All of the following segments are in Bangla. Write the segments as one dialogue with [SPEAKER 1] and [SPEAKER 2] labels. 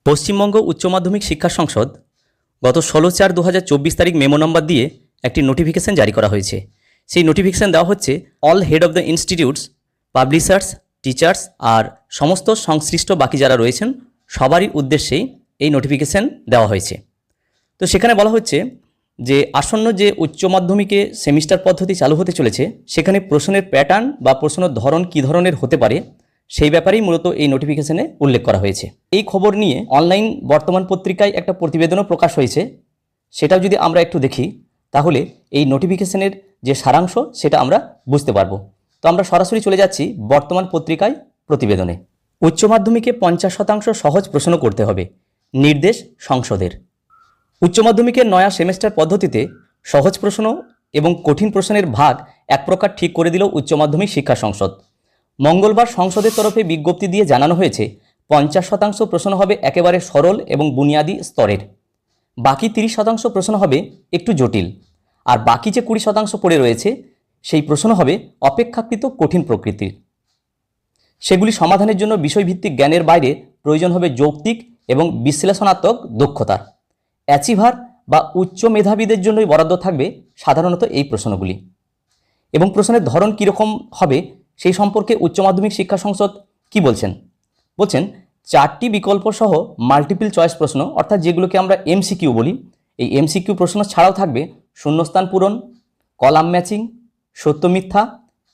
[SPEAKER 1] পশ্চিমবঙ্গ উচ্চ মাধ্যমিক শিক্ষা সংসদ গত 16/4/2024 তারিখ মেমো নম্বর দিয়ে একটি নোটিফিকেশন জারি করা হয়েছে। সেই নোটিফিকেশন দেওয়া হচ্ছে all head of the institutes, publishers, teachers আর সমস্ত সংশ্লিষ্ট বাকি যারা রয়েছেন সবারই উদ্দেশ্যেই এই নোটিফিকেশন দেওয়া হয়েছে। তো সেখানে বলা হচ্ছে যে আসন্ন যে উচ্চ মাধ্যমিকে সেমিস্টার পদ্ধতি চালু হতে চলেছে সেখানে প্রশ্নের প্যাটার্ন বা প্রশ্নের ধরন কী ধরনের হতে পারে সেই ব্যাপারেই মূলত এই নোটিফিকেশনে উল্লেখ করা হয়েছে। এই খবর নিয়ে অনলাইন বর্তমান পত্রিকায় একটা প্রতিবেদনও প্রকাশ হয়েছে, সেটাও যদি আমরা একটু দেখি তাহলে এই নোটিফিকেশনের যে সারাংশ সেটা আমরা বুঝতে পারবো। তো আমরা সরাসরি চলে যাচ্ছি বর্তমান পত্রিকায় প্রতিবেদনে। উচ্চ মাধ্যমিকে 50% সহজ প্রশ্ন করতে হবে, নির্দেশ সংসদের। উচ্চ মাধ্যমিকের নয়া সেমেস্টার পদ্ধতিতে সহজ প্রশ্ন এবং কঠিন প্রশ্নের ভাগ এক প্রকার ঠিক করে দিল উচ্চ মাধ্যমিক শিক্ষা সংসদ। মঙ্গলবার সংসদের তরফে বিজ্ঞপ্তি দিয়ে জানানো হয়েছে 50% প্রশ্ন হবে একেবারে সরল এবং বুনিয়াদী স্তরের, বাকি 30% প্রশ্ন হবে একটু জটিল, আর বাকি যে 20% পড়ে রয়েছে সেই প্রশ্ন হবে অপেক্ষাকৃত কঠিন প্রকৃতির। সেগুলি সমাধানের জন্য বিষয়ভিত্তিক জ্ঞানের বাইরে প্রয়োজন হবে যৌক্তিক এবং বিশ্লেষণাত্মক দক্ষতার। অ্যাচিভার বা উচ্চ মেধাবীদের জন্যই বরাদ্দ থাকবে সাধারণত এই প্রশ্নগুলি। এবং প্রশ্নের ধরন কীরকম হবে সেই সম্পর্কে উচ্চ মাধ্যমিক শিক্ষা সংসদ কি বলছেন? বলছেন 4টি বিকল্প সহ মাল্টিপল চয়েস প্রশ্ন, অর্থাৎ যেগুলোকে আমরা এমসিকিউ বলি, এই এমসিকিউ প্রশ্ন ছাড়াও থাকবে শূন্যস্থান পূরণ, কলাম ম্যাচিং, সত্য মিথ্যা,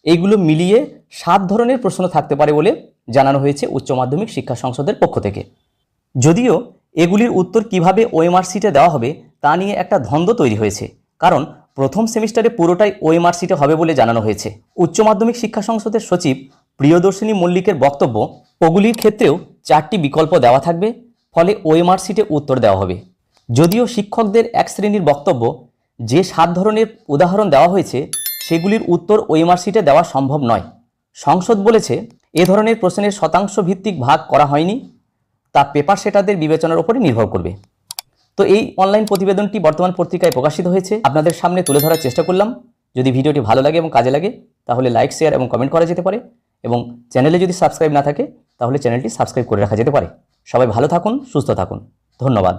[SPEAKER 1] এইগুলো মিলিয়ে 7 ধরনের প্রশ্ন থাকতে পারে বলে জানানো হয়েছে উচ্চ মাধ্যমিক শিক্ষা সংসদের পক্ষ থেকে। যদিও এগুলির উত্তর কিভাবে ওএমআর শিটে দেওয়া হবে তা নিয়ে একটা দ্বন্দ্ব তৈরি হয়েছে, কারণ প্রথম সেমিস্টারে পুরোটাই ওএমআর শিটে হবে বলে জানানো হয়েছে। উচ্চ মাধ্যমিক শিক্ষা সংসদের সচিব প্রিয়দর্শিনী মল্লিকের বক্তব্য, ওগুলির ক্ষেত্রেও 4টি বিকল্প দেওয়া থাকবে, ফলে ওএমআর শিটে উত্তর দেওয়া হবে। যদিও শিক্ষকদের এক শ্রেণীর বক্তব্য, যে 7 ধরনের উদাহরণ দেওয়া হয়েছে সেগুলির উত্তর ওএমআর শিটে দেওয়া সম্ভব নয়। সংসদ বলেছে এ ধরনের প্রশ্নের শতাংশ ভিত্তিক ভাগ করা হয়নি, তা পেপার সেটারদের বিবেচনার উপরে নির্ভর করবে। তো এই অনলাইন প্রতিবেদনটি বর্তমান পত্রিকায় প্রকাশিত হয়েছে, আপনাদের সামনে তুলে ধরার চেষ্টা করলাম। যদি ভিডিওটি ভালো লাগে এবং কাজে লাগে তাহলে লাইক, শেয়ার এবং কমেন্ট করা যেতে পারে, এবং চ্যানেলে যদি সাবস্ক্রাইব না থাকে তাহলে চ্যানেলটি সাবস্ক্রাইব করে রাখা যেতে পারে। সবাই ভালো থাকুন, সুস্থ থাকুন, ধন্যবাদ।